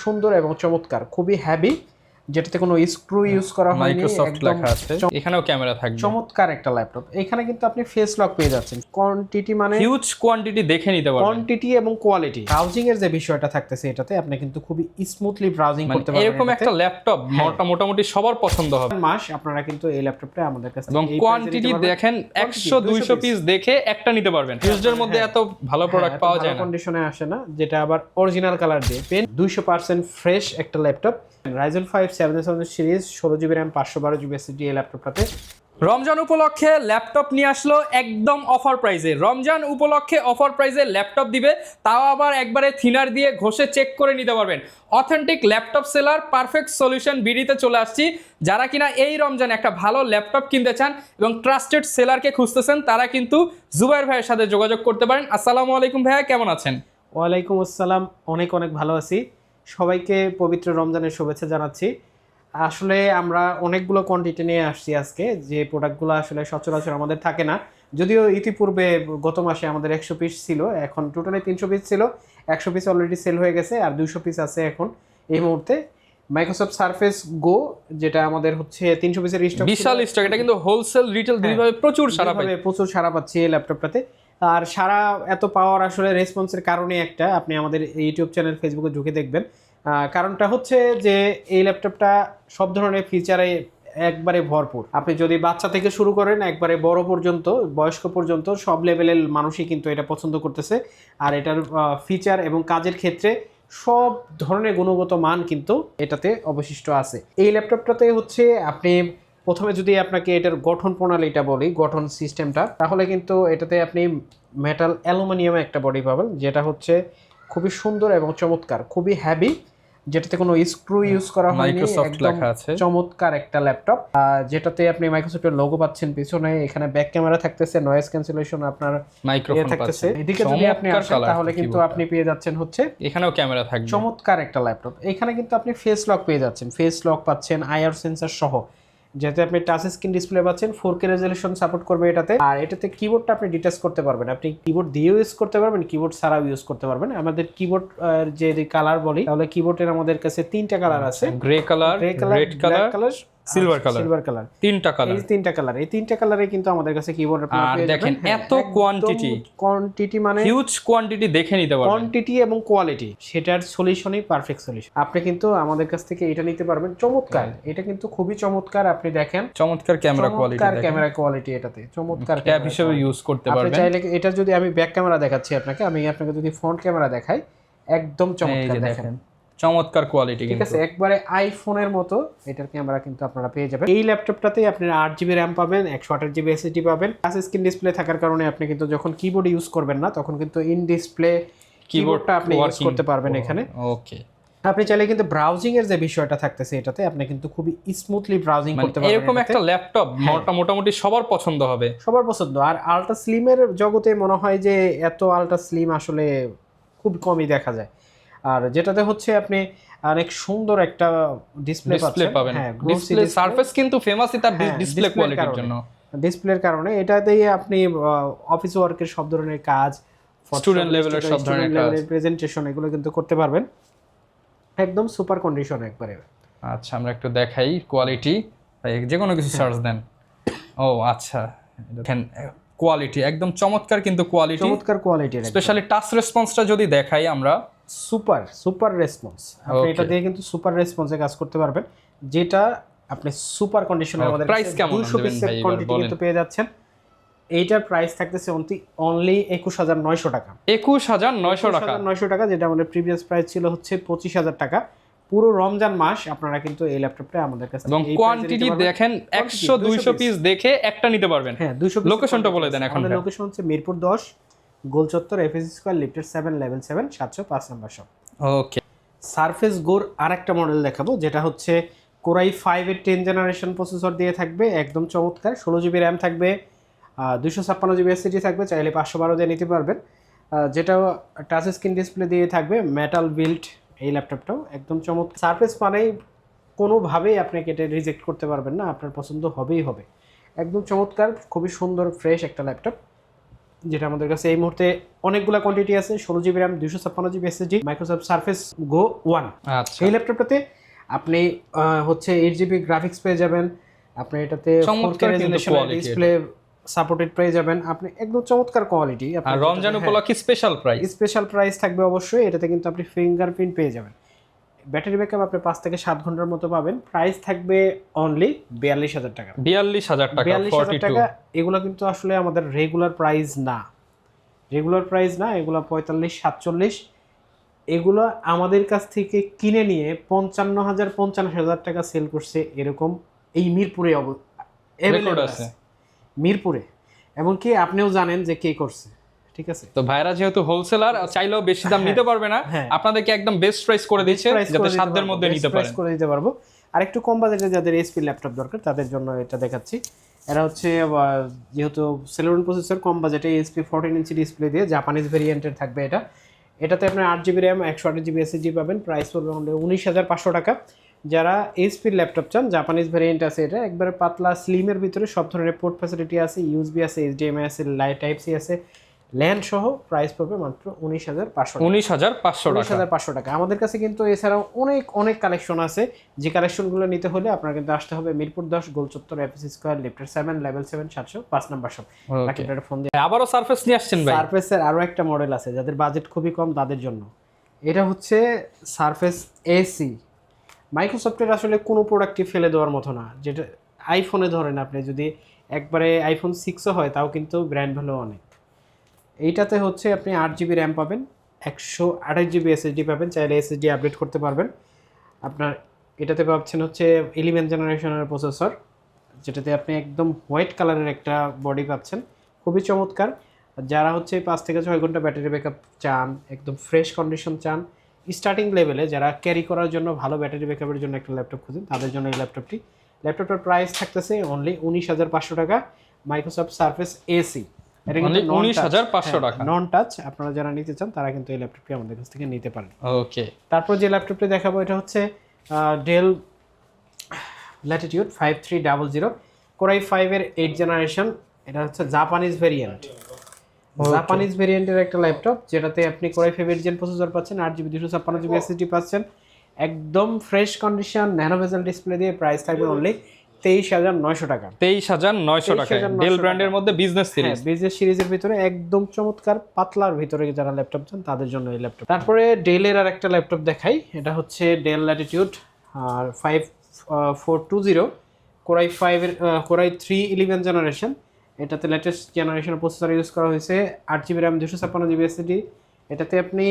সুন্দর এবং চমৎকার, খুবই হেভি, যেটাতে কোনো স্ক্রু ইউজ করা হয়নি, মাইক্রোসফট একদম লেখা আছে, এখানেও ক্যামেরা থাকবে। চমৎকার একটা ল্যাপটপ। এখানে কিন্তু আপনি ফেস লক পেয়ে যাচ্ছেন। কোয়ান্টিটি মানে হিউজ কোয়ান্টিটি দেখে নিতে পারবেন। কোয়ান্টিটি এবং কোয়ালিটি, ব্রাউজিং এর যে বিষয়টা থাকতেছে এটাতে আপনি কিন্তু খুবই স্মুথলি ব্রাউজিং করতে পারবেন। এরকম একটা ল্যাপটপ মোটামুটি সবার পছন্দ হবে। মাস আপনারা কিন্তু এই ল্যাপটপটা আমাদের কাছে এবং কোয়ান্টিটি দেখেন 100-200 পিস দেখে একটা নিতে পারবেন। ইউজের মধ্যে এত ভালো প্রোডাক্ট পাওয়া যায় না, কন্ডিশনে আসে না, যেটা আবার অরিজিনাল কালার দিয়ে পেন। 200% ফ্রেশ একটা laptop, Ryzen 5 7000 series, 16GB RAM 512GB SSD এই ল্যাপটপটাতে। রমজান উপলক্ষে ল্যাপটপ নিয়ে আসলো একদম অফার প্রাইসে। রমজান উপলক্ষে অফার প্রাইসে ল্যাপটপ দিবে, তাও আবার একবারে থিনার দিয়ে ঘষে চেক করে নিতে পারবেন। Authentic laptop seller perfect solution বিডিতে চলে আসছি। যারা কিনা এই রমজানে একটা ভালো ল্যাপটপ কিনতে চান এবং ট্রাস্টেড সেলারকে খুঁজতেছেন, তারা কিন্তু জুবাইর ভাইয়ের সাথে যোগাযোগ করতে পারেন। আসসালামু আলাইকুম ভাইয়া, কেমন আছেন? ওয়ালাইকুম আসসালাম, অনেক ভালো আছি। সবাইকে পবিত্র রমজানের শুভেচ্ছা জানাচ্ছি। আসলে আমরা অনেকগুলো কোয়ান্টিটি নিয়ে আসছি আজকে, যে প্রোডাক্টগুলো আসলে সচরাচর আমাদের থাকে না। যদিও ইতিপূর্বে গত মাসে আমাদের 100 পিস ছিল, এখন টোটালি 300 পিস ছিল। 100 পিস অলরেডি সেল হয়ে গেছে, আর 200 পিস আছে এখন এই মুহূর্তে। মাইক্রোসফট সারফেস গো, যেটা আমাদের হচ্ছে 300 পিসের স্টক, বিশাল স্টক। এটা কিন্তু হোলসেল রিটেল দুইভাবে প্রচুর সারা পাচ্ছি এই ল্যাপটপটাতে। আর সারা এত পাওয়ার আসলে রেসপন্সের কারণে একটা, আপনি আমাদের ইউটিউব চ্যানেল ফেসবুকে ঢুকে দেখবেন। কারণটা হচ্ছে যে এই ল্যাপটপটা সব ধরনের ফিচারে একবারে ভরপুর। আপনি যদি বাচ্চা থেকে শুরু করেন একবারে বড় পর্যন্ত, বয়স্ক পর্যন্ত সব লেভেলের মানুষই কিন্তু এটা পছন্দ করতেছে। আর এটার ফিচার এবং কাজের ক্ষেত্রে সব ধরনের গুণগত মান কিন্তু এটাতে অবশিষ্ট আছে। এই ল্যাপটপটাতে হচ্ছে আপনি প্রথমে যদি আপনাকে এটার গঠন প্রণালীটা বলি, গঠন সিস্টেমটা, তাহলে কিন্তু এটাতে আপনি মেটাল অ্যালুমিনিয়াম একটা বডি পাবেন, যেটা হচ্ছে খুবই সুন্দর এবং চমৎকার, খুবই হেভি, যেটাতে কোনো স্ক্রু ইউজ করা হয়নি, মাইক্রোসফট লেখা আছে। চমৎকার একটা ল্যাপটপ, যেটাতে আপনি মাইক্রোসফটের লোগো পাচ্ছেন পিছনে। এখানে ব্যাক ক্যামেরা থাকতেছে, নয়েজ ক্যান্সেলেশন আপনার মাইক্রোফোন থাকতেছে। এদিকে যদি আপনি আসেন তাহলে কিন্তু আপনি পেয়ে যাচ্ছেন হচ্ছে এখানেও ক্যামেরা থাকবে। চমৎকার একটা ল্যাপটপ। এখানে কিন্তু আপনি ফেস লক পেয়ে যাচ্ছেন, ফেস লক পাচ্ছেন, আইআর সেন্সর সহ, যেহেতু আপনি টাচ স্ক্রিন ডিসপ্লে পাচ্ছেন, 4K রেজলিউশন সাপোর্ট করবে এটাতে। আর এটাতে কিবোর্ডটা আপনি ডিটাচ করতে পারবেন, আপনি কিবোর্ড দিয়েও ইউজ করতে পারবেন, কিবোর্ড ছাড়াও ইউজ করতে পারবেন। আমাদের কিবোর্ড যে কালার বলি, তাহলে কিবোর্ডের আমাদের কাছে 3টা কালার আছে, grey colour, red colour, silver colour, 3টা কালার। এই 3টা কালারে কিন্তু আমাদের কাছে কিবোর্ড আপনারা পেয়ে যাবেন। দেখেন এত কোয়ান্টিটি মানে হিউজ কোয়ান্টিটি দেখে নিতে পারবেন। কোয়ান্টিটি এবং কোয়ালিটি, সেটার সলিউশনই পারফেক্ট সলিউশন। আপনি কিন্তু আমাদের কাছ থেকে এটা নিতে পারবেন। চমৎকার, এটা কিন্তু খুবই চমৎকার। আপনি দেখেন চমৎকার ক্যামেরা কোয়ালিটি, ক্যামেরা কোয়ালিটি এটাতে চমৎকার, ট্যাব হিসেবে ইউজ করতে পারবেন। আপনি চাইলে এটা যদি আমি ব্যাক ক্যামেরা দেখাচ্ছি আপনাকে, আমি আপনাকে যদি ফ্রন্ট ক্যামেরা দেখাই, একদম চমৎকার দেখেন, চমৎকার কোয়ালিটি, ঠিক আছে, একবারে আইফোনের মতো এটার ক্যামেরা কিন্তু আপনারা পেয়ে যাবেন। এই ল্যাপটপটাতে আপনি 8GB RAM পাবেন, 128GB SSD পাবেন। টাচ স্ক্রিন ডিসপ্লে থাকার কারণে আপনি কিন্তু যখন কিবোর্ড ইউজ করবেন না, তখন কিন্তু ইন ডিসপ্লে কিবোর্ডটা আপনি ইউজ করতে পারবেন এখানে। ওকে, আপনি চাইলে কিন্তু ব্রাউজিং এর যে বিষয়টা থাকতেছে এটাতে, আপনি কিন্তু খুবই স্মুথলি ব্রাউজিং করতে পারবেন। এরকম একটা ল্যাপটপ মোটামুটি সবার পছন্দ হবে, সবার পছন্দ। আর আলট্রা স্লিমের জগতে মনে হয় যে এত আলট্রা স্লিম আসলে খুব কমই দেখা যায়। আর যেটাতে হচ্ছে আপনি অনেক সুন্দর একটা ডিসপ্লে পাবেন। হ্যাঁ, ডিসপ্লে সারফেস কিন্তু ফেমাসই তার ডিসপ্লে কোয়ালিটির জন্য, ডিসপ্লের কারণে। এটাতেই আপনি অফিস ওয়ার্কের সব ধরনের কাজ, স্টুডেন্ট লেভেলের সব ধরনের কাজ, প্রেজেন্টেশন, এগুলো কিন্তু করতে পারবেন একদম সুপার কন্ডিশন একবারে। আচ্ছা, আমরা একটু দেখাই কোয়ালিটি, যে কোনো কিছু সার্চ দেন। ও আচ্ছা, দেখেন কোয়ালিটি একদম চমৎকার, কিন্তু চমৎকার কোয়ালিটি, স্পেশালি টাচ রেসপন্সটা যদি দেখাই আমরা, সুপার রেসপন্স। আপনি এটা দিয়ে কিন্তু সুপার রেসপন্সে কাজ করতে পারবেন, যেটা আপনি সুপার কন্ডিশনে আমাদের প্রাইস কেমন 200 পিসের কোয়ান্টিটি কিন্তু পেয়ে যাচ্ছেন। এইটার প্রাইস থাকতেছে অনলি 21900 টাকা। 21900 টাকা, যেটা আমাদের প্রিভিয়াস প্রাইস ছিল হচ্ছে 25000 টাকা। পুরো রমজান মাস আপনারা কিন্তু এই ল্যাপটপটা আমাদের কাছে, এবং কোয়ান্টিটি দেখেন 100-200 পিস দেখে একটা নিতে পারবেন। হ্যাঁ, 200 পিস। লোকেশনটা বলে দেন এখন। আমাদের লোকেশন হচ্ছে মিরপুর 10 গোলচত্বর, এফএসসি স্কয়ার, লিফটের 7, লেভেল 7, 705 নাম্বার শপ। ওকে, সারফেস গোর আরেকটা মডেল দেখাবো, যেটা হচ্ছে কোরাই 5 এর 10 জেনারেশন প্রসেসর দিয়ে থাকবে, একদম চমৎকার। 16GB RAM থাকবে, 256GB SSD থাকবে, চাইলে 512 দিয়ে নিতে পারবেন। যেটা টাচ স্ক্রিন ডিসপ্লে দিয়ে থাকবে, মেটাল বিল্ড এই ল্যাপটপটাও একদম চমৎকার। সারফেস মানেই কোনোভাবেই আপনাকে এটা রিজেক্ট করতে পারবেন না, আপনার পছন্দ হবেই হবে। একদম চমৎকার, খুবই সুন্দর ফ্রেশ একটা ল্যাপটপ। যেটা আমাদের কাছে এই মুহূর্তে অনেকগুলো কোয়ান্টিটি আছে, 16 GB RAM, 256 GB SSD, Microsoft Surface Go 1। আচ্ছা, এই ল্যাপটপটাতে আপনি হচ্ছে 8 GB গ্রাফিক্স পেয়ে যাবেন, আপনি এটাতে চমৎকার কিন্তু quality ডিসপ্লে সাপোর্টেড পেয়ে যাবেন, আপনি একদম চমৎকার কোয়ালিটি। আর রমজান উপলক্ষে স্পেশাল প্রাইস থাকবে অবশ্যই। এটাতে কিন্তু আপনি ফিঙ্গারপ্রিন্ট পেয়ে যাবেন, ব্যাটারি ব্যাকআপ আপনি 5 থেকে 7 ঘন্টার মতো পাবেন। প্রাইস থাকবে অনলি 42,000 টাকা। 42,000 টাকা, 42,000 টাকা। এগুলো কিন্তু আসলে আমাদের রেগুলার প্রাইস না, এগুলো 45-47। এগুলো আমাদের কাছ থেকে কিনে নিয়ে 55,000-50,000 টাকা সেল করছে এরকম এই মিরপুরে রেকর্ড আছে মিরপুরে, এমনকি আপনিও জানেন যে কে করছে। ঠিক আছে, তো ভাইরা যেহেতু হোলসেলার চাইলেও বেশি দাম নিতে পারবে না, আপনাদেরকে একদম বেস্ট প্রাইস করে দিচ্ছে যাতে সাধ্যের মধ্যে নিতে পারেন। করে দিতে পারবো। আর একটু কম বাজেটে যাদের এইচপি ল্যাপটপ দরকার তাদের জন্য এটা দেখাচ্ছি। এরা হচ্ছে যেহেতু সেলেরন প্রসেসর, কম বাজেটে এইচপি 14 ইঞ্চি ডিসপ্লে দিয়ে জাপানিজ ভেরিয়েন্টের থাকবে এটা। এটাতে আপনার 8 GB র্যাম, 128 GB SSD পাবেন। প্রাইস পড়বে 19,500 টাকা। যারা এইচপির ল্যাপটপ চান, জাপানিজ ভেরিয়েন্ট আছে এটা, একবারে পাতলা স্লিমের ভিতরে সব ধরনের পোর্ট ফ্যাসিলিটি আছে, ইউএসবি আছে, HDMI আছে, টাইপ সি আছে, ল্যান্ড সহ। প্রাইস পড়বে মাত্র 19,500 টাকা। আমাদের কাছে কিন্তু এছাড়াও অনেক কালেকশন আছে, যে কালেকশনগুলো নিতে হলে আপনার কিন্তু আসতে হবে মিরপুর 10 গোলচত্বর, এপিসি স্কয়ার, লিফটের 7, লেভেল 7, 705 নাম্বার শপ। বাকি একটা ফোন দিয়ে আবারও সারফেস নিয়ে আসছেন ভাই। সারফেসের আরো একটা মডেল আছে যাদের বাজেট খুবই কম তাদের জন্য। এটা হচ্ছে সারফেস এসি। মাইক্রোসফটের আসলে কোনো প্রোডাক্টই ফেলে দেওয়ার মতো না। যেটা আইফোনে ধরেন, আপনি যদি একবারে আইফোন 6ও হয় তাও কিন্তু ব্র্যান্ড ভ্যালু অনেক। এইটাতে হচ্ছে আপনি 8 GB র্যাম পাবেন, 128 GB SSD পাবেন, চাইলে SSD আপডেট করতে পারবেন। আপনার এটাতে পাচ্ছেন হচ্ছে 11 জেনারেশনের প্রসেসর, যেটাতে আপনি একদম হোয়াইট কালারের একটা বডি পাচ্ছেন, খুবই চমৎকার। যারা হচ্ছে 5 থেকে 6 ঘন্টা ব্যাটারি ব্যাকআপ চান, একদম ফ্রেশ কন্ডিশন চান, স্টার্টিং লেভেলে যারা ক্যারি করার জন্য ভালো ব্যাটারি ব্যাকআপের জন্য একটা ল্যাপটপ খুঁজেন, তাদের জন্য এই ল্যাপটপটার প্রাইস থাকতেছে অনলি 19,500 টাকা। মাইক্রোসফট সারফেস এসি, 19,500 টাকা। নন টাচ। আপনারা যারা নিতে চান তারা কিন্তু এই ল্যাপটপটি আমাদের কাছ থেকে নিতে পারেন। ওকে, তারপর যে ল্যাপটপটি দেখাবো এটা হচ্ছে ডেল ল্যাটিটিউড 5300 Core i5 এর 8 জেনারেশন। এটা হচ্ছে জাপানিজ ভেরিয়েন্টের একটা ল্যাপটপ, যেটাতে আপনি Core i5 8 জেন প্রসেসর পাচ্ছেন, 8 GB 256 GB SSD পাচ্ছেন, একদম ফ্রেশ কন্ডিশন, ন্যানো বেজেল ডিসপ্লে দিয়ে। প্রাইস থাকবে অনলি 23,900 টাকা। 23,900 টাকা। ডেল ব্র্যান্ডের মধ্যে বিজনেস সিরিজের ভিতরে একদম চমৎকার পাতলার ভিতরে যারা ল্যাপটপ চান তাদের জন্য এই ল্যাপটপ। তারপরে ডেলের আর একটা ল্যাপটপ দেখাই। এটা হচ্ছে ডেল ল্যাটিটিউড আর 5420 Core i5 এর Core i3 11 জেনারেশন। এটাতে লেটেস্ট জেনারেশনের প্রসেসর ইউজ করা হয়েছে, 8 GB র্যাম, 256 GB SSD। এটাতে আপনি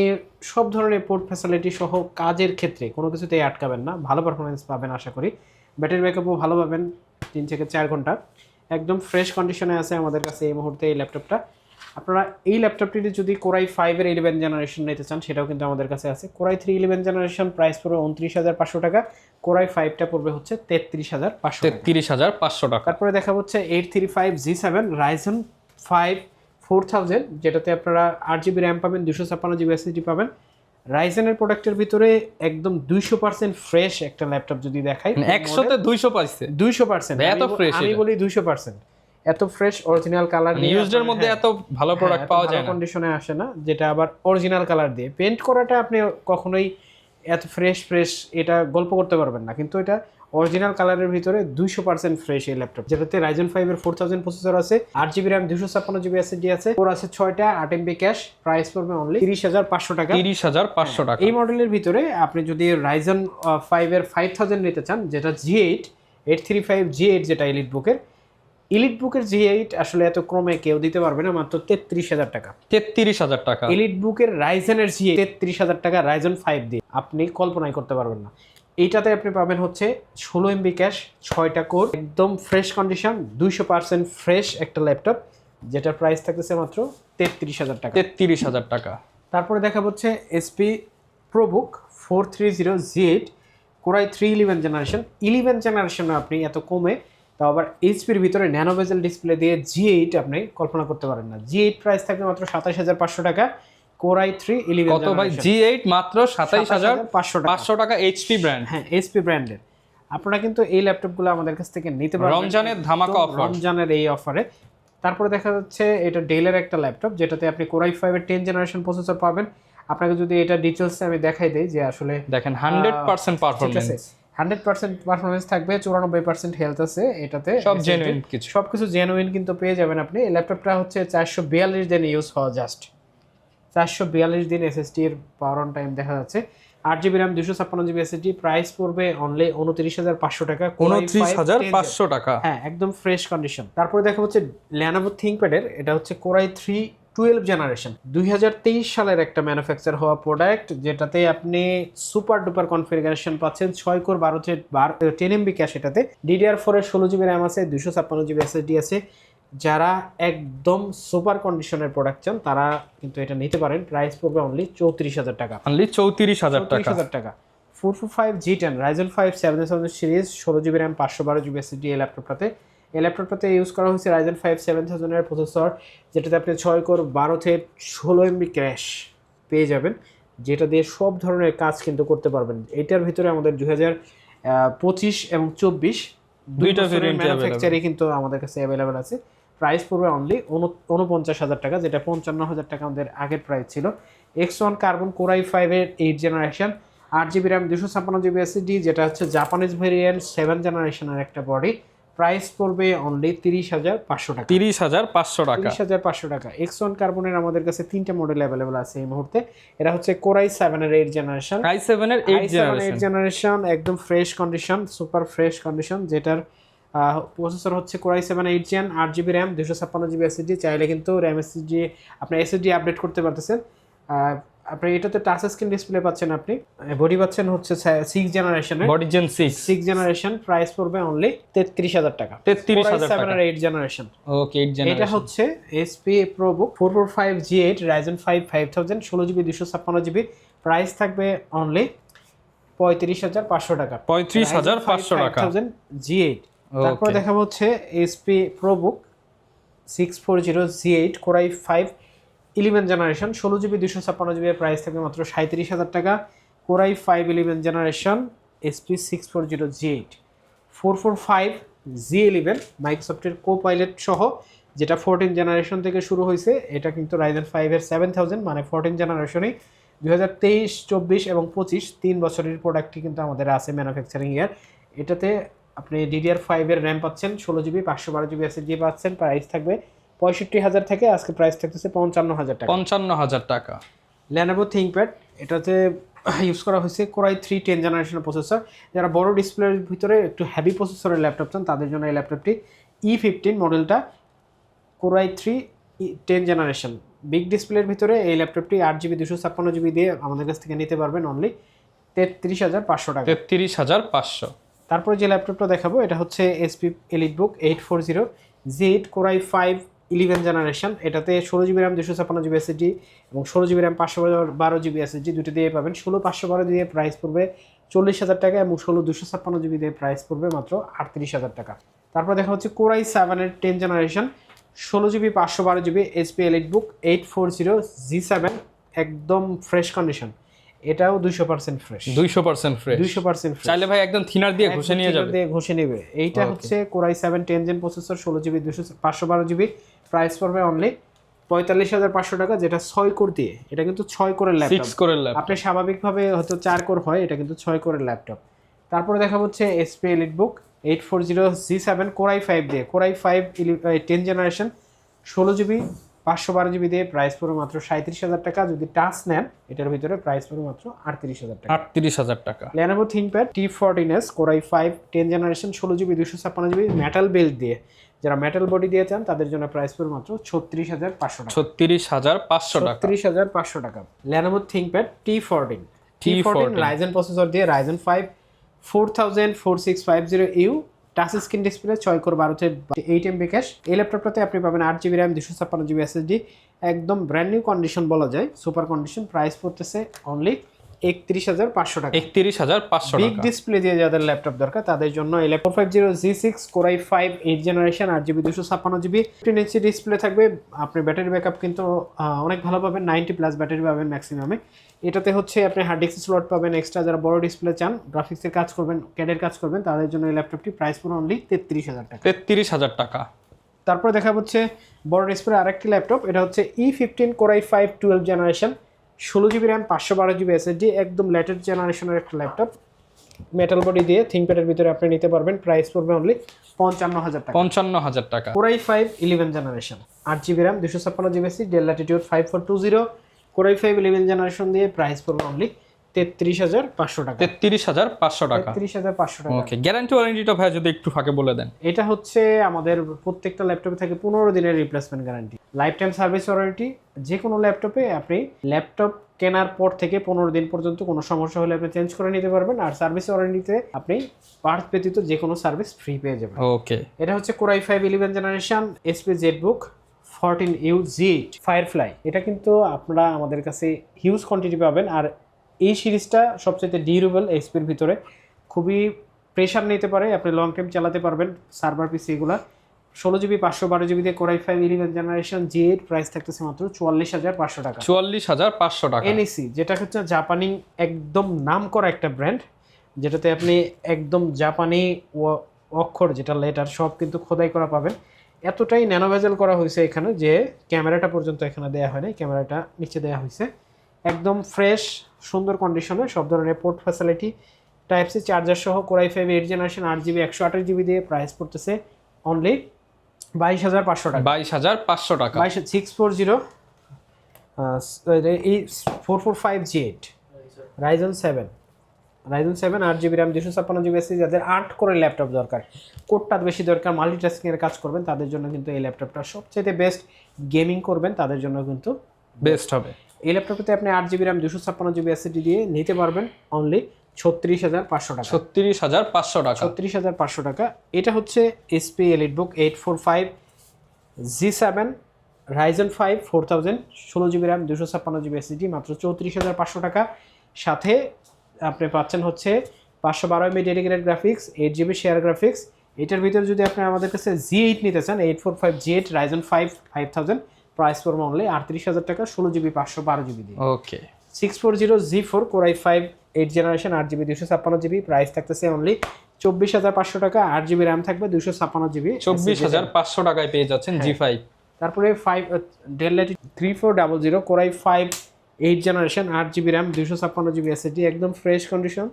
সব ধরনের পোর্ট ফ্যাসিলিটি সহ কাজের ক্ষেত্রে কোনো কিছুতেই আটকাবেন না, ভালো পারফরমেন্স পাবেন আশা করি। ব্যাটারি ব্যাকআপও ভালো পাবেন, 3 থেকে 4 ঘন্টা। একদম ফ্রেশ কন্ডিশনে আছে আমাদের কাছে এই মুহূর্তে এই ল্যাপটপটা। আপনারা এই ল্যাপটপটিতে যদি Core i5 এর 11 জেনারেশন নিতে চান সেটাও কিন্তু আমাদের কাছে আছে। Core i3 11 জেনারেশন প্রাইস পড়বে 29,500 টাকা। Core i5টা পড়বে হচ্ছে 33,500 টাকা। তারপরে দেখা হচ্ছে 835G7 Ryzen 5 4000, যেটাতে আপনারা 8 GB র্যাম পাবেন, 256 GB SSD পাবেন। রাইজেনের প্রোডাক্টের ভিতরে একদম 200% ফ্রেশ একটা ল্যাপটপ যদি দেখাই, 100তে 200%। এত ফ্রেশ, আমি বলি 200%। এত ফ্রেশ অরিজিনাল কালার দিয়ে, ইউজডের মধ্যে এত ভালো প্রোডাক্ট পাওয়া যায় না, কন্ডিশনে আসে না, যেটা আবার অরিজিনাল কালার দিয়ে পেইন্ট করাটা আপনি কখনোই এত ফ্রেশ এটা গল্প করতে পারবেন না। কিন্তু এটা অরিজিনাল কালারের ভিতরে 200% ফ্রেশ এই ল্যাপটপ, যেটাতে Ryzen 5 এর 4000 প্রসেসর আছে, 8 GB র্যাম, 256 GB SSD আছে, কোর আছে 6টা, 8 MB ক্যাশ। প্রাইস পড়বে অনলি 30,500 টাকা। 30,500 টাকা। এই মডেলের ভিতরে আপনি যদি Ryzen 5 এর 5000 নিতে চান, যেটা G8 835 G8, যেটা এলিট বুকের G8 আসলে এত কমে কেউ দিতে পারবে না, মাত্র 33,000 টাকা। 33,000 টাকা। এলিট বুকের রাইজেনের G8 33,000 টাকা Ryzen 5 দিয়ে আপনি কল্পনাই করতে পারবেন না। এইটাতে আপনি পাবেন হচ্ছে 16 MB ক্যাশ, 6টা কোর, একদম ফ্রেশ কন্ডিশন, 200% ফ্রেশ একটা ল্যাপটপ, যেটার প্রাইস থাকতেছে মাত্র 33,000 টাকা। 33,000 টাকা। তারপরে দেখা হচ্ছে HP ProBook 430 G8 Core i3 11 generation. 11 জেনারেশনে আপনি এত কমে, তাও আবার এইচপির ভিতরে ন্যানো বেজেল ডিসপ্লে দিয়ে G8 আপনি কল্পনা করতে পারেন না। G8 প্রাইস থাকবে মাত্র 27,500 টাকা। Core i3 11 কত ভাই? G8 মাত্র 27,500 টাকা। HP ব্র্যান্ড, হ্যাঁ HP ব্র্যান্ডের। আপনারা কিন্তু এই ল্যাপটপগুলো আমাদের কাছ থেকে নিতে পারবেন রমজানের ধামাকা অফার, রমজানের এই অফারে তারপরে দেখা যাচ্ছে এটা ডেলের একটা ল্যাপটপ, যেটাতে আপনি কোর i5 এর 10 জেনারেশন প্রসেসর পাবেন। আপনাকে যদি এটা ডিটেলস আমি দেখাই দেই যে আসলে দেখেন 100% পারফরম্যান্স, 100% পারফরমেন্স থাকবে, 94% হেলথ আছে এটাতে, সব জেনুইন কিছু, সবকিছু জেনুইন কিন্তু পেয়ে যাবেন আপনি। এই ল্যাপটপটা হচ্ছে 442 দিন ইউজ হওয়া, জাস্ট 442 দিন এসএসডি এর পাওয়ার অন টাইম দেখা যাচ্ছে। 8GB RAM 256GB SSD, price পড়বে অনলি 29,500 টাকা। 29,500 টাকা, হ্যাঁ একদম ফ্রেশ কন্ডিশন। তারপরে দেখা হচ্ছে Lenovo ThinkPad এর, এটা হচ্ছে Core i3 12 জেনারেশন 2023 সালের একটা ম্যানুফ্যাকচার হওয়া প্রোডাক্ট, যেটাতে আপনি সুপার ডুপার কনফিগারেশন পাচ্ছেন, 6 কোর 10 MB ক্যাশ, এটাতে DDR4 এর 16GB RAM আছে, 256GB SSD আছে। যারা একদম সুপার কন্ডিশনের প্রোডাক্ট চান তারা কিন্তু এটা নিতে পারেন। প্রাইস পড়বে অনলি 34,000 টাকা, অনলি 34,000 টাকা। 34,000 টাকা। 445 G10 Ryzen 5 7000 series, 16GB RAM 512GB SSD এই ল্যাপটপটাতে। এই ল্যাপটপটাতে ইউজ করা হয়েছে Ryzen 5 7000 এর প্রসেসর, যেটাতে আপনি 6 কোর 16 MB ক্যাশ পেয়ে যাবেন, যেটা দিয়ে সব ধরনের কাজ কিন্তু করতে পারবেন। এটার ভিতরে আমাদের 2025 এবং 24 দুইটা ভেরিয়েন্ট ম্যানুফ্যাকচারই কিন্তু আমাদের কাছে অ্যাভেলেবেল আছে। প্রাইস পড়বে অনলি 49,000 টাকা, যেটা 55,000 টাকা আমাদের আগের প্রাইস ছিল। X1 কার্বন Core i5 এর 8 generation, 8GB RAM 256GB SSD, যেটা হচ্ছে জাপানিজ ভেরিয়েন্ট 7 জেনারেশনের একটা বডি। প্রাইস পড়বে অনলি 30,500 টাকা, 30,500 টাকা, 30,500 টাকা। X1 কার্বনের আমাদের কাছে 3টা মডেল অ্যাভেলেবেল আছে এই মুহূর্তে। এটা হচ্ছে Core i7 এর 8 জেনারেশন, i7 এর 8 জেনারেশন, একদম fresh condition, super fresh condition, যেটার প্রসেসর হচ্ছে Core i7 8 Gen, 8GB RAM 256GB SSD। চাইলে কিন্তু RAM SSD আপনি SSD আপডেট করতে পারতেছেন। আপনি এটাতে টাচ স্ক্রিন ডিসপ্লে পাচ্ছেন, আপনি বডি পাচ্ছেন হচ্ছে 6 জেনারেশনের, বডি জেন 6 জেনারেশন। প্রাইস পড়বে অনলি 33,000 টাকা, 33,000 টাকা, 8 জেনারেশন। ওকে 8 জেনারেশন। এটা হচ্ছে HP ProBook 445 G8 Ryzen 5 5000, 16GB 256GB। Price থাকবে অনলি 35,500 টাকা, 35,500 টাকা, 5000 G8। তারপর দেখাবো হচ্ছে HP ProBook 640 G8 Core i5 11 generation, 16GB 256GB। Price থাকবে মাত্র 37,000 টাকা। Core i5 11 generation HP 640 G8 445 G11 মাইক্রোসফটের কোপাইলট সহ, যেটা 14 জেনারেশন থেকে শুরু হয়েছে। এটা কিন্তু Ryzen 5 এর 7000, মানে 14 জেনারেশনই। 2023, 24 এবং 25 3 বছরের প্রোডাক্টটি কিন্তু আমাদের আছে ম্যানুফ্যাকচারিং ইয়ার। এটাতে আপনি DDR5 এর র্যাম পাচ্ছেন, 16GB 512GB SSD পাচ্ছেন। প্রাইস থাকবে 65,000 থেকে, আজকে প্রাইস থাকতেছে 55,000 টাকা, 55,000 টাকা। Lenovo ThinkPad, এটাতে ইউজ করা হয়েছে Core i3 10 জেনারেশনের প্রসেসর। যারা বড় ডিসপ্লের ভিতরে একটু হেভি প্রসেসরের ল্যাপটপ চান তাদের জন্য এই ল্যাপটপটি। E15 মডেলটা, Core i3 10 জেনারেশন, বিগ ডিসপ্লের ভিতরে এই ল্যাপটপটি 8GB 256GB দিয়ে আমাদের কাছ থেকে নিতে পারবেন অনলি 33,500 টাকা, 33,500। তারপরে যে ল্যাপটপটা দেখাবো এটা হচ্ছে HP EliteBook 840 Z8 Core i5 11 generation. এটাতে 16GB RAM 256GB SSD এবং 16GB RAM 512GB SSD দুটো দিয়ে পাবেন। 16,512 দিয়ে প্রাইস পড়বে 40,000 টাকা এবং 16,256GB দিয়ে প্রাইস পড়বে মাত্র 38,000 টাকা। তারপর দেখা হচ্ছে Core i7 এর 10 generation, 16GB 512GB HP EliteBook 840 G7, একদম ফ্রেশ কন্ডিশন। এটাও 200% ফ্রেশ, 200% ফ্রেশ, 200% ফ্রেশ। চাইলে ভাই একদম থিনার দিয়ে ঘষে নিয়ে যাবে, দিয়ে ঘষে নেবে। এইটা হচ্ছে Core i7 10 gen processor, 16GB 512GB। Price পড়বে অনলি 45,500 টাকা, যেটা 6 কোর দিয়ে। এটা কিন্তু 6 কোরের ল্যাপটপ, 6 কোরের ল্যাপটপ। আপনি স্বাভাবিকভাবে হয়তো 4 কোর হয়, এটা কিন্তু 6 কোরের ল্যাপটপ। তারপরে দেখা হচ্ছে HP EliteBook 840 G7 Core i5 দিয়ে, Core i5 10 generation, 16GB 512GB দিয়ে প্রাইস পড়বে মাত্র 37,000 টাকা। যদি টাচ নেন এটার ভিতরে প্রাইস পড়বে মাত্র 38,000 টাকা, 38,000 টাকা। Lenovo ThinkPad T14s Core i5 10 generation, 16GB 256GB metal build দিয়ে, যারা মেটাল বডি দিয়ে চান তাদের জন্য প্রাইস পড়বে মাত্র 36,500 টাকা, 36,500 টাকা, 36,500 টাকা। Lenovo ThinkPad T14 Ryzen processor দিয়ে, Ryzen 5 4650U, touch screen display, 6 core 8 MB cash. এই ল্যাপটপটাতে আপনি পাবেন 8GB RAM 256GB SSD, একদম ব্র্যান্ড নিউ কন্ডিশন বলা যায়, সুপার কন্ডিশন। প্রাইস পড়তেছে অনলি 31,500 টাকা, 31,500 বিগ টাকা। ডিসপ্লে দিয়ে যাদের ল্যাপটপ দরকার তাদের জন্য এই laptop 450 G6 Core i5 8 generation, 8GB 256GB, 15 inch display থাকবে। আপনি ব্যাটারি ব্যাকআপ কিন্তু অনেক ভালো পাবেন, 90+ ব্যাটারি পাবেন ম্যাক্সিমামে। এটাতে হচ্ছে আপনি হার্ড ডিস্ক স্লট পাবেন এক্সট্রা। যারা বড় ডিসপ্লে চান, গ্রাফিক্সের কাজ করবেন, ক্যাডের কাজ করবেন, তাদের জন্য এই ল্যাপটপটি প্রাইস পড়বে অনলি 33,000 টাকা, 33,000 টাকা। তারপরে দেখা হচ্ছে বড় ডিসপ্লে আরেকটি ল্যাপটপ, এটা হচ্ছে E15 Core i5 12 generation, 16GB RAM, 512GB SSD, একদম লেটেস্ট জেনারেশনের একটা ল্যাপটপ। মেটাল বডি দিয়ে থিংকপ্যাডের ভিতরে আপনি নিতে পারবেন। প্রাইস পড়বে অনলি 55,000 টাকা। 55,000 টাকা। Core i5 11 generation, 8GB RAM, 256GB SSD, Dell Latitude 5420, Core i5 11 generation দিয়ে প্রাইস পড়বে অনলি 33,500 টাকা। 33,500 টাকা। 33,500 টাকা। ওকে, গ্যারান্টি ওয়ারেন্টিটা ভাই যদি একটু ফাঁকে বলে দেন। এটা হচ্ছে আমাদের প্রত্যেকটা ল্যাপটপে থাকে 15 দিনের replacement guarantee, life time service warranty. যে কোনো ল্যাপটপে আপনি ল্যাপটপ কেনার পর থেকে 15 দিন পর্যন্ত কোনো সমস্যা হলে আপনি চেঞ্জ করে নিতে পারবেন। আর সার্ভিস ওয়ারেন্টিতে আপনি পার্টস ব্যতীত যে কোনো সার্ভিস ফ্রি পেয়ে যাবেন। ওকে, এটা হচ্ছে Core i5 11 generation, HP ZBook 14U G8 Firefly। এটা কিন্তু আপনারা আমাদের কাছে হিউজ কোয়ান্টিটি পাবেন। আর এই সিরিজটা সবচেয়ে ডিউরেবল এক্সপির ভিতরে, খুবই প্রেশার নিতে পারে, আপনি লং টাইম চালাতে পারবেন সার্ভার পিসি এগুলা। 16GB 512GB দিয়ে Core i5 11 generation G8, price থাকতেছে মাত্র 44,500 টাকা। 44,500 টাকা। NEC, যেটা হচ্ছে জাপানি একদম নাম করা একটা ব্র্যান্ড, যেটাতে আপনি একদম জাপানি অক্ষর যেটা লেটার সব কিন্তু খোদাই করা পাবেন। এতটাই ন্যানোভেজেল করা হয়েছে এখানে যে ক্যামেরাটা পর্যন্ত এখানে দেওয়া হয় নাই, ক্যামেরাটা নিচে দেওয়া হয়েছে। একদম ফ্রেশ সুন্দর কন্ডিশনে, সব ধরনের port facility, type C charger সহ Core i5 8 generation 8GB 128GB দিয়ে প্রাইস পড়তেছে অনলি 22,500 টাকা। 22,500 টাকা। 640 445G8 Ryzen 7 8GB RAM, 256GB SSD। যাদের 8 কোরের ল্যাপটপ দরকার, কোডটা বেশি দরকার, মাল্টিটাস্কিং এর কাজ করবেন, তাদের জন্য কিন্তু এই ল্যাপটপটা সবচেয়ে বেস্ট। গেমিং করবেন তাদের জন্য কিন্তু বেস্ট হবে। এই ল্যাপটপে আপনি 8GB র্যাম, 256GB SSD দিয়ে নিতে পারবেন অনলি 36,500 টাকা। 36,500 টাকা। 36,500 টাকা। এটা হচ্ছে HP EliteBook 845 G7 Ryzen 5 4000, 16GB RAM, 256GB SSD, মাত্র 34,500 টাকা। সাথে আপনি পাচ্ছেন হচ্ছে 512MB dedicated graphics, 8GB share graphics. এটার ভিতরে যদি আপনি আমাদের কাছে G8 নিতে চান, 845 G8 Ryzen 5 5000, প্রাইস পড়বে অনলি 38,000 টাকা, 16GB 512GB দিয়ে। ওকে, 640 G4 Core i5 8 generation 8GB 256GB, price থাকতেছে অনলি 24,500 টাকা। 8GB র্যাম থাকবে, 256GB, 24,500 টাকায় পেয়ে যাচ্ছেন G5। তারপরে Dell Latitude 3400 Core i5 8 generation 8GB RAM, 256GB SSD, একদম ফ্রেশ কন্ডিশন।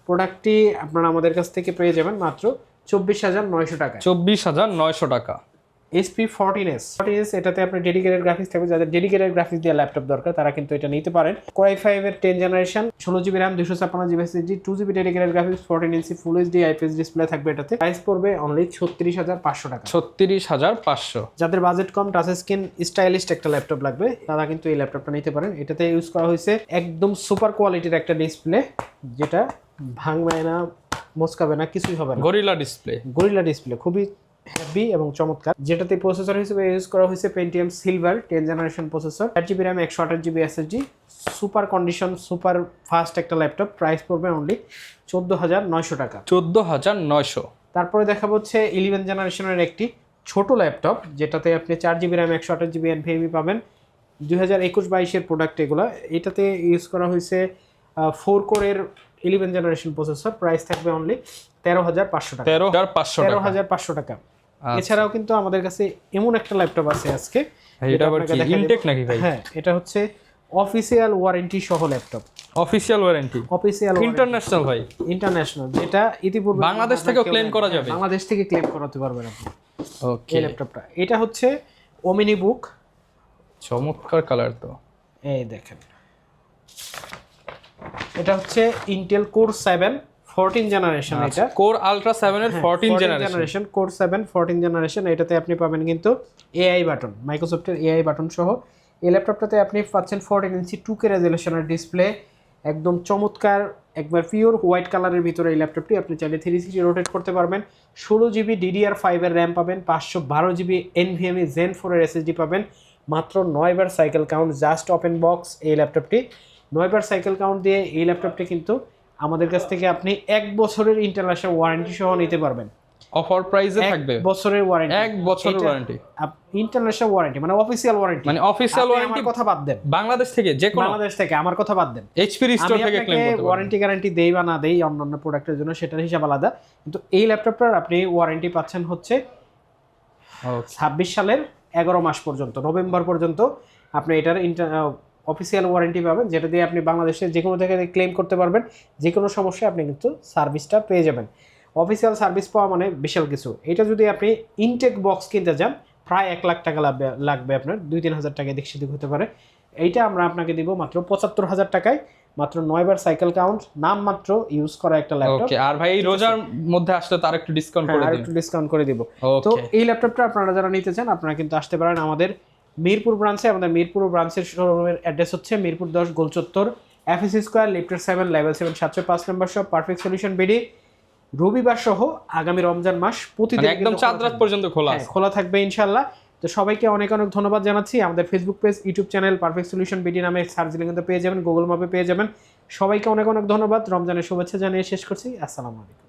প্রোডাক্টটি আপনারা আমাদের কাছ থেকে পেয়ে যাবেন মাত্র 24,900 টাকা। 24,900 টাকা। HP 14S, এটাতে আপনার ডেডিকেটেড গ্রাফিক্স থাকবে। যাদের ডেডিকেটেড গ্রাফিক্স দিয়ে ল্যাপটপ দরকার তারা কিন্তু এটা নিতে পারেন। Core i5 এর 10 generation, 16GB RAM, 256GB SSD, 2GB dedicated graphics, 14" full HD IPS display থাকবে এটাতে। প্রাইস পড়বে অনলি 36,500 টাকা। 36,500। যাদের বাজেট কম, টাচ স্ক্রিন স্টাইলিশ একটা ল্যাপটপ লাগবে, তারা কিন্তু এই ল্যাপটপটা নিতে পারেন। এটাতে ইউজ করা হয়েছে একদম সুপার কোয়ালিটির একটা ডিসপ্লে, যেটা ভাঙবে না, মচকাবে না, কিছুই হবে না। গরিলা ডিসপ্লে খুবই হেভি এবং চমৎকার। যেটাতে প্রসেসর হিসেবে ইউজ করা হয়েছে Pentium Silver 10 generation processor, 8GB RAM, 128GB SSD, super condition, super fast একটা ল্যাপটপ। প্রাইস পড়বে অনলি 14,900 টাকা। 14,900। তারপরে দেখা হচ্ছে 11 জেনারেশনের একটি ছোট ল্যাপটপ, যেটাতে আপনি 4GB র্যাম, 128GB NVMe পাবেন। 2021-22 প্রোডাক্ট এগুলো। এটাতে ইউজ করা হয়েছে 4 কোরের 11 জেনারেশন প্রসেসর। প্রাইস থাকবে অনলি 13,500 টাকা। 13,500 টাকা। এছাড়াও কিন্তু আমাদের কাছে এমন একটা ল্যাপটপ আছে আজকে, এটা আবার কি ইনটেক নাকি ভাই? হ্যাঁ, এটা হচ্ছে অফিসিয়াল ওয়ারেন্টি সহ ল্যাপটপ। অফিসিয়াল ওয়ারেন্টি, ইন্টারন্যাশনাল ভাই, ইন্টারন্যাশনাল, যেটা ইতিপূর্বে বাংলাদেশ থেকেও ক্লেম করা যাবে। বাংলাদেশ থেকে ক্লেম করাতে পারবেন আপনি ওকে। এই ল্যাপটপটা, এটা হচ্ছে ওমিনি বুক, চমৎকার কালার তো। এই দেখেন, এটা হচ্ছে ইন্টেল Core 7 14 জেনারেশন। এটা Core Ultra 7 এর 14 জেনারেশন, Core 7 14 জেনারেশন। এটাতে আপনি পাবেন কিন্তু AI বাটন, মাইক্রোসফটের AI বাটন সহ। এই ল্যাপটপটাতে আপনি পাচ্ছেন 14" 2K রেজোলিউশনের ডিসপ্লে, একদম চমৎকার, একবার পিওর হোয়াইট কালারের ভিতরে এই ল্যাপটপটি। আপনি চাইলে 360 রোটেট করতে পারবেন। 16GB DDR5 এর র্যাম পাবেন, 512GB NVMe Zen 4 এর SSD পাবেন। মাত্র 9 বার cycle count, just open box এই ল্যাপটপটি। 9 বার সাইকেল কাউন্ট দিয়ে এই ল্যাপটপটি কিন্তু আমাদের কাছ থেকে আপনি 1 বছরের ইন্টারন্যাশনাল ওয়ারেন্টি সহ নিতে পারবেন। অফার প্রাইসে থাকবে 1 বছরের ওয়ারেন্টি। 1 বছরের ওয়ারেন্টি, ইন্টারন্যাশনাল ওয়ারেন্টি, মানে অফিসিয়াল ওয়ারেন্টি। মানে অফিসিয়াল ওয়ারেন্টি। কথা বাদ দেন, বাংলাদেশ থেকে, যে কোনো বাংলাদেশ থেকে, আমার কথা বাদ দেন, এইচপি স্টোর থেকে ক্লেম করতে পারবেন। ওয়ারেন্টি গ্যারান্টি দেই বা না দেই অন্যান্য প্রোডাক্টের জন্য সেটার হিসাব আলাদা, কিন্তু এই ল্যাপটপটার আপনি ওয়ারেন্টি পাচ্ছেন হচ্ছে ওকে 26 সালের 11 মাস পর্যন্ত, নভেম্বর পর্যন্ত আপনি এটার অফিসিয়াল ওয়ারেন্টি পাবেন, যেটা দিয়ে আপনি বাংলাদেশের যে কোনো জায়গায় ক্লেম করতে পারবেন। যে কোনো সমস্যায় আপনি কিন্তু সার্ভিসটা পেয়ে যাবেন। অফিসিয়াল সার্ভিস পাওয়া মানে বিশাল কিছু। এটা যদি আপনি ইনটেক বক্স কিনতে যান প্রায় 1 লাখ টাকা লাগবে আপনার, 2-3 হাজার টাকা এদিক সেদিক হতে পারে। এইটা আমরা আপনাকে দিব মাত্র 75,000 টাকায়, মাত্র 9 বার সাইকেল কাউন্ট, নাম মাত্র ইউজ করা একটা ল্যাপটপ। ওকে আর ভাই এই রোজার মধ্যে আসলে তার একটু ডিসকাউন্ট করে আর দিন। একটু ডিসকাউন্ট করে দিব। তো ওকে এই ল্যাপটপটা আপনারা যারা নিতে চান আপনারা কিন্তু আসতে পারেন আমাদের মিরপুর ব্রাঞ্চে। আমাদের মিরপুর ব্রাঞ্চের শোরুমের অ্যাড্রেস হচ্ছে মিরপুর 10 গোল চত্বর, এফএসসি স্কয়ার, লিফটের 7, লেভেল 7, 705 নম্বর শপ, পারফেক্ট সলিউশন বিডি। রবিবার সহ আগামী রমজান মাস প্রতিদিন মানে একদম চাঁদ রাত পর্যন্ত খোলা আছে। খোলা থাকবে ইনশাআল্লাহ। তো সবাইকে অনেক অনেক ধন্যবাদ জানাচ্ছি। আমাদের Facebook page, YouTube channel perfect solution BD নামে সার্চ দিলে কিন্তু পেয়ে যাবেন, গুগল ম্যাপে পেয়ে যাবেন। সবাইকে অনেক অনেক ধন্যবাদ। রমজানের শুভেচ্ছা জানিয়ে শেষ করছি। আসসালামু আলাইকুম।